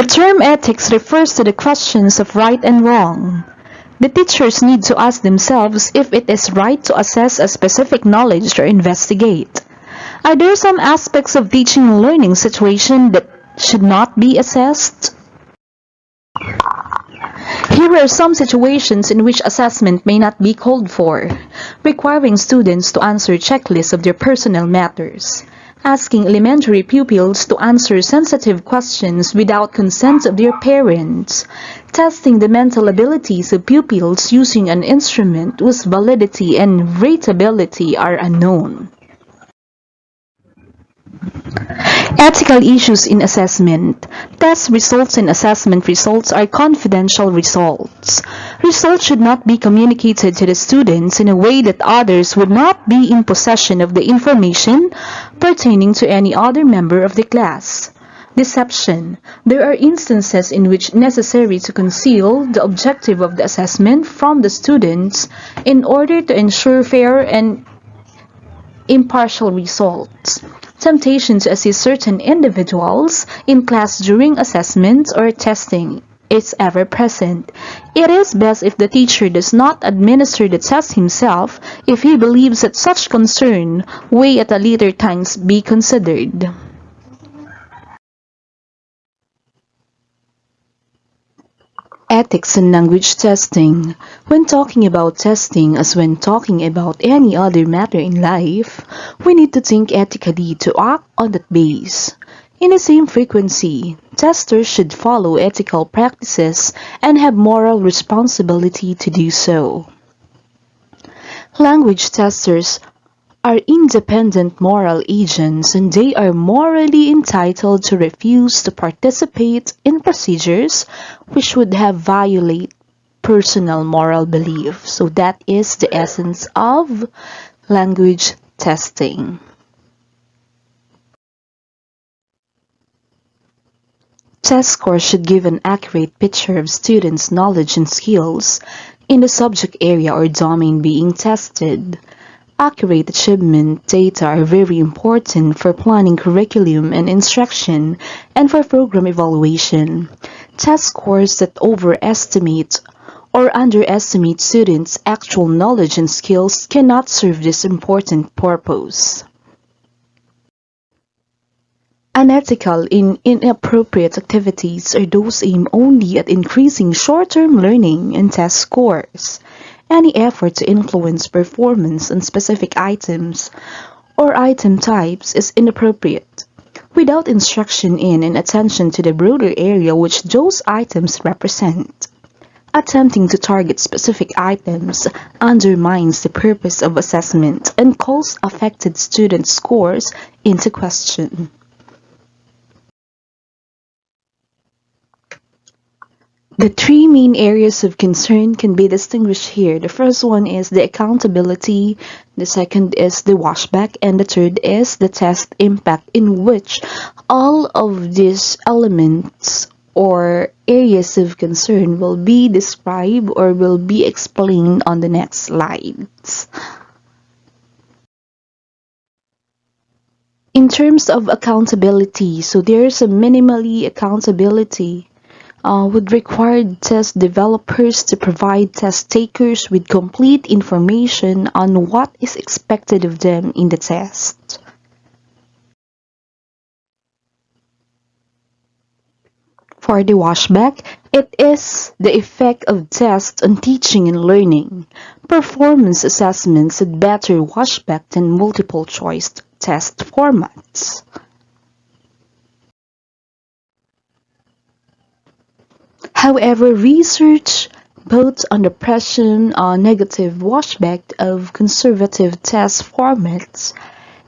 The term ethics refers to the questions of right and wrong. The teachers need to ask themselves if it is right to assess a specific knowledge or investigate. Are there some aspects of teaching and learning situation that should not be assessed? Here are some situations in which assessment may not be called for: requiring students to answer checklists of their personal matters, asking elementary pupils to answer sensitive questions without consent of their parents, testing the mental abilities of pupils using an instrument whose validity and rateability are unknown. Ethical issues in assessment. Test results and assessment results are confidential results. Results should not be communicated to the students in a way that others would not be in possession of the information pertaining to any other member of the class. Deception. There are instances in which necessary to conceal the objective of the assessment from the students in order to ensure fair and impartial results. Temptation to assist certain individuals in class during assessments or testing is ever present. It is best if the teacher does not administer the test himself if he believes that such concern may at a later times be considered. Ethics in language testing. When talking about testing, as when talking about any other matter in life, we need to think ethically to act on that base. In the same frequency, testers should follow ethical practices and have moral responsibility to do so. Language testers are independent moral agents, and they are morally entitled to refuse to participate in procedures which would have violate personal moral belief. So that is the essence of language testing. Test scores should give an accurate picture of students' knowledge and skills in the subject area or domain being tested. Accurate achievement data are very important for planning curriculum and instruction and for program evaluation. Test scores that overestimate or underestimate students' actual knowledge and skills cannot serve this important purpose. Unethical and inappropriate activities are those aimed only at increasing short-term learning and test scores. Any effort to influence performance on specific items or item types is inappropriate, without instruction in and attention to the broader area which those items represent. Attempting to target specific items undermines the purpose of assessment and calls affected student scores into question. The three main areas of concern can be distinguished here. The first one is the accountability, the second is the washback, and the third is the test impact, in which all of these elements or areas of concern will be described or will be explained on the next slides. In terms of accountability, so there's a minimally accountability would require test developers to provide test takers with complete information on what is expected of them in the test. For the washback, it is the effect of tests on teaching and learning. Performance assessments had better washback than multiple choice test formats. However, research both on the presumed negative washback of conservative test formats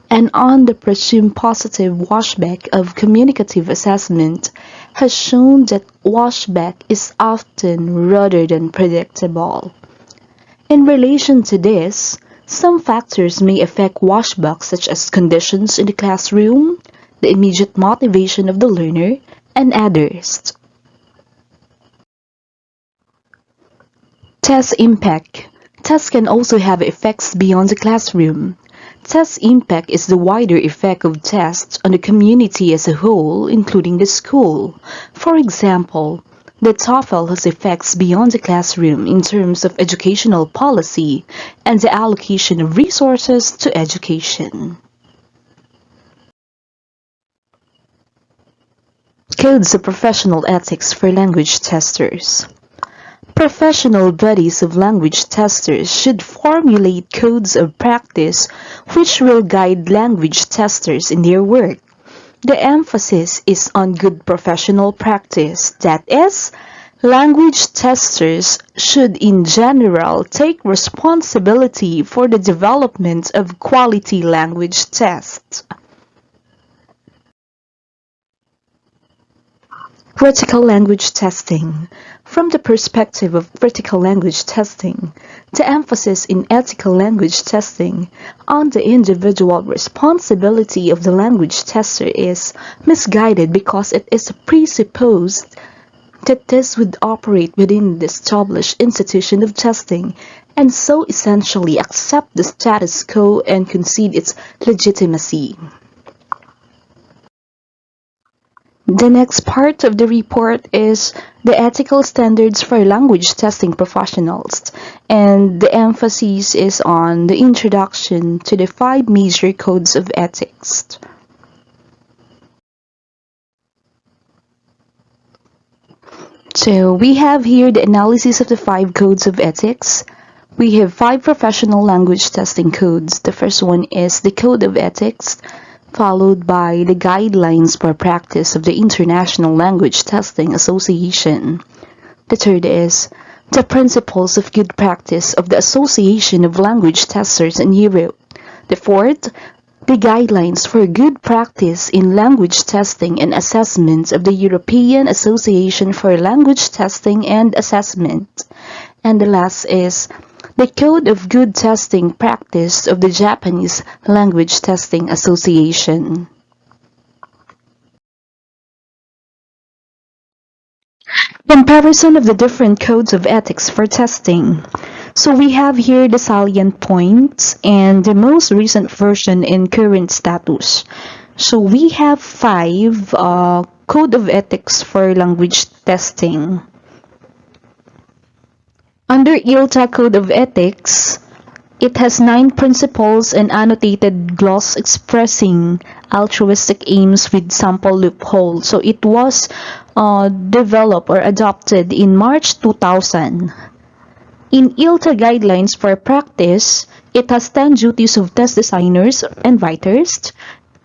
and on the presumed positive washback of communicative assessment has shown that washback is often rather than predictable. In relation to this, some factors may affect washback, such as conditions in the classroom, the immediate motivation of the learner, and others. Test impact. Tests can also have effects beyond the classroom. Test impact is the wider effect of tests on the community as a whole, including the school. For example, the TOEFL has effects beyond the classroom in terms of educational policy and the allocation of resources to education. Codes of professional ethics for language testers. Professional bodies of language testers should formulate codes of practice which will guide language testers in their work. The emphasis is on good professional practice, that is, language testers should in general take responsibility for the development of quality language tests. Critical language testing. From the perspective of critical language testing, the emphasis in ethical language testing on the individual responsibility of the language tester is misguided because it is presupposed that this would operate within the established institution of testing and so essentially accept the status quo and concede its legitimacy. The next part of the report is the ethical standards for language testing professionals, and the emphasis is on the introduction to the 5 major codes of ethics. So we have here the analysis of the 5 codes of ethics. We have 5 professional language testing codes. The first one is the Code of Ethics, followed by the Guidelines for Practice of the International Language Testing Association. The third is the Principles of Good Practice of the Association of Language Testers in Europe. The fourth, the Guidelines for Good Practice in Language Testing and Assessment of the European Association for Language Testing and Assessment. And the last is the Code of Good Testing Practice of the Japanese Language Testing Association. Comparison of the different codes of ethics for testing. So we have here the salient points and the most recent version in current status. So we have 5 code of ethics for language testing. Under ILTA Code of Ethics, it has 9 principles and annotated gloss expressing altruistic aims with sample loopholes. So it was developed or adopted in March 2000. In ILTA Guidelines for Practice, it has 10 duties of test designers and writers,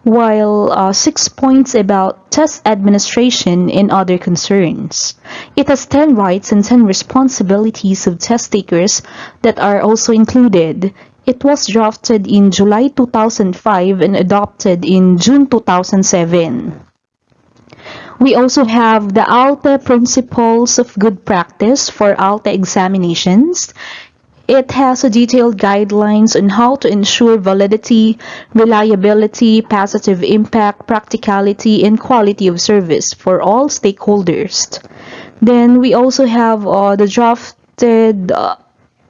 while 6 points about test administration and other concerns. It has 10 rights and 10 responsibilities of test takers that are also included. It was drafted in July 2005 and adopted in June 2007. We also have the ALTA Principles of Good Practice for ALTA examinations. It has a detailed guidelines on how to ensure validity, reliability, positive impact, practicality, and quality of service for all stakeholders. Then we also have the drafted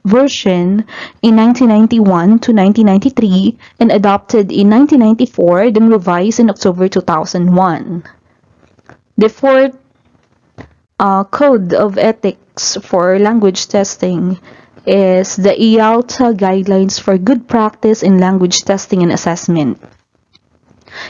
version in 1991 to 1993 and adopted in 1994, then revised in October 2001. The fourth Code of Ethics for Language Testing is the IALTA Guidelines for Good Practice in Language Testing and Assessment.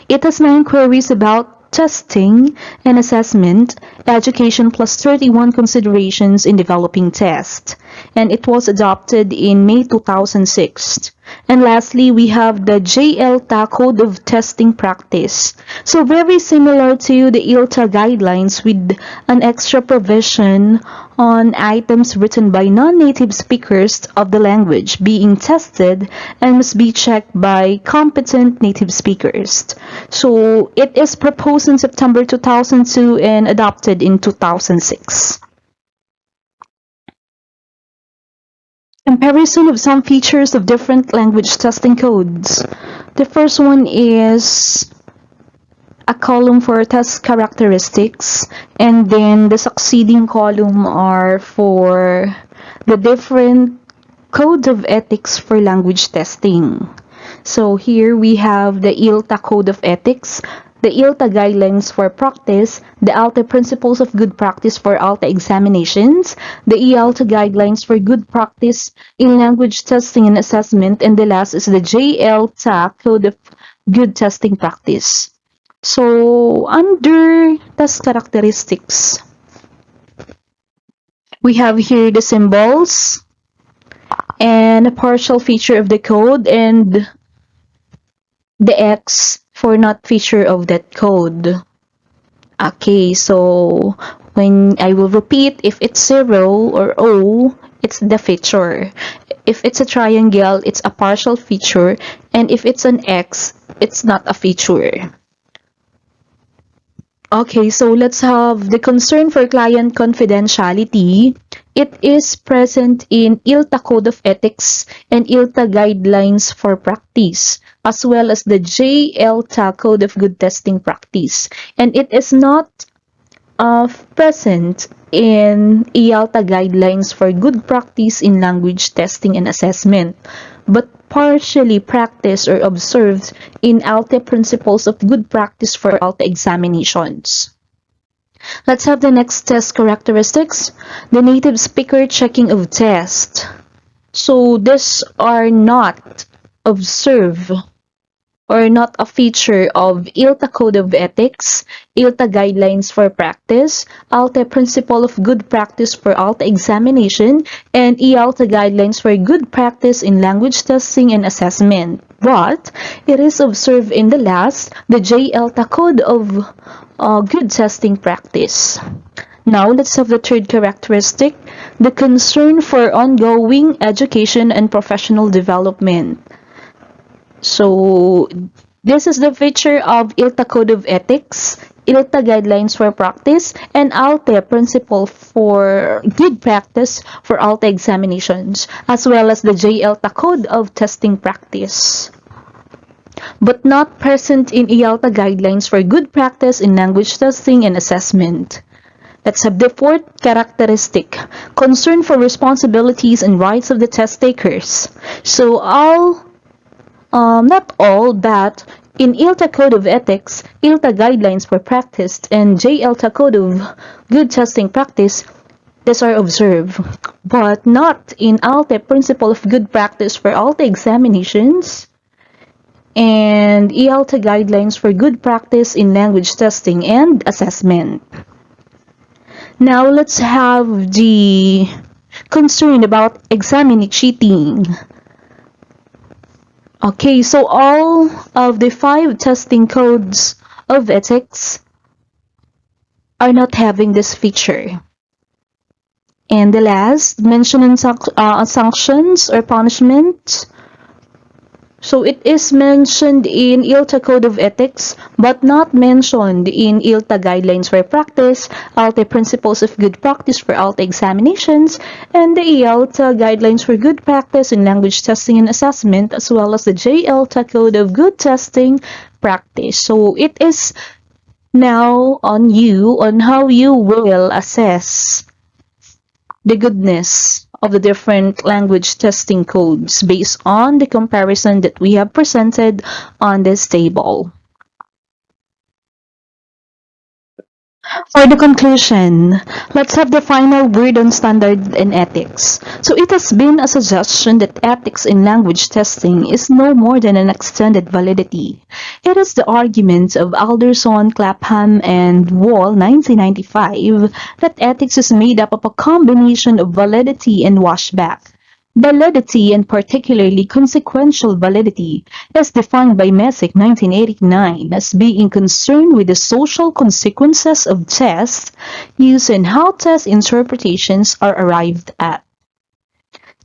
It has 9 queries about testing and assessment, education plus 31 considerations in developing tests, and it was adopted in May 2006. And lastly, we have the JLTA Code of Testing Practice. So very similar to the ILTA guidelines with an extra provision on items written by non-native speakers of the language being tested and must be checked by competent native speakers. So it is proposed in September 2002 and adopted in 2006. Comparison of some features of different language testing codes. The first one is a column for test characteristics, and then the succeeding column are for the different codes of ethics for language testing. So here we have the ILTA Code of Ethics, the ILTA Guidelines for Practice, the ALTA Principles of Good Practice for ALTA Examinations, the EALTA Guidelines for Good Practice in Language Testing and Assessment, and the last is the JLTA Code of Good Testing Practice. So, under test characteristics, we have here the symbols and a partial feature of the code and the X for not feature of that code. Okay, so when I will repeat, if it's 0 or O, it's the feature. If it's a triangle, it's a partial feature. And if it's an X, it's not a feature. Okay, so let's have the concern for client confidentiality. It is present in ILTA Code of Ethics and ILTA Guidelines for Practice, as well as the JLTA Code of Good Testing Practice. And it is not present in IALTA Guidelines for Good Practice in Language Testing and Assessment, but partially practiced or observed in ALTA Principles of Good Practice for ALTA Examinations. Let's have the next test characteristics. The native speaker checking of test. So these are not observed or not a feature of ILTA Code of Ethics, ILTA Guidelines for Practice, ALTA Principle of Good Practice for ALTA Examination, and EALTA Guidelines for Good Practice in Language Testing and Assessment. But it is observed in the last, the JLTA Code of Good Testing Practice. Now, let's have the third characteristic, the concern for ongoing education and professional development. So, this is the feature of ILTA Code of Ethics, ILTA Guidelines for Practice, and ALTA Principle for Good Practice for ALTA Examinations, as well as the JLTA Code of Testing Practice, but not present in IALTA Guidelines for Good Practice in Language Testing and Assessment. Let's have the fourth characteristic, concern for responsibilities and rights of the test takers. So, not all, but in ILTA Code of Ethics, ILTA Guidelines for Practice, and JLTA Code of Good Testing Practice, these are observed, but not in ALTA Principle of Good Practice for ALTA Examinations and IALTA Guidelines for Good Practice in Language Testing and Assessment. Now, let's have the concern about examine cheating. Okay, so all of the 5 testing codes of ethics are not having this feature. And the last, mention sanctions or punishment. So it is mentioned in ILTA Code of Ethics, but not mentioned in ILTA Guidelines for Practice, ALTA Principles of Good Practice for ALTA Examinations, and the IALTA Guidelines for Good Practice in Language Testing and Assessment, as well as the JLTA Code of Good Testing Practice. So it is now on you on how you will assess the goodness of the different language testing codes based on the comparison that we have presented on this table. For the conclusion, let's have the final word on standard and ethics. So it has been a suggestion that ethics in language testing is no more than an extended validity. It is the argument of Alderson, Clapham, and Wall 1995 that ethics is made up of a combination of validity and washback. Validity, and particularly consequential validity, is defined by Messick 1989 as being concerned with the social consequences of tests used and how test interpretations are arrived at.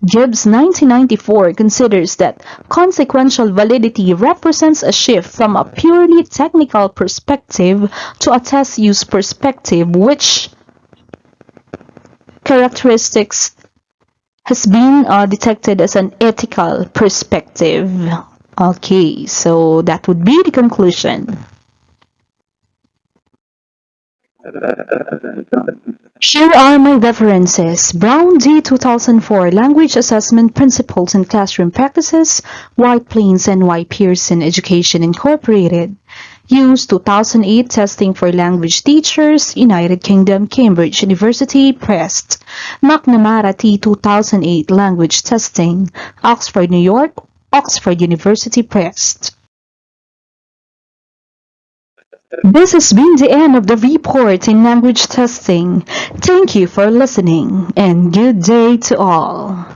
Gibbs 1994 considers that consequential validity represents a shift from a purely technical perspective to a test use perspective, which characteristics has been detected as an ethical perspective. Okay, so that would be the conclusion. Here are my references. Brown D. 2004, Language Assessment Principles and Classroom Practices, White Plains and Y. Pearson Education Incorporated. Hughes 2008, Testing for Language Teachers, United Kingdom, Cambridge University Press. McNamara T. 2008, Language Testing, Oxford, New York, Oxford University Press. This has been the end of the report in language testing. Thank you for listening, and good day to all.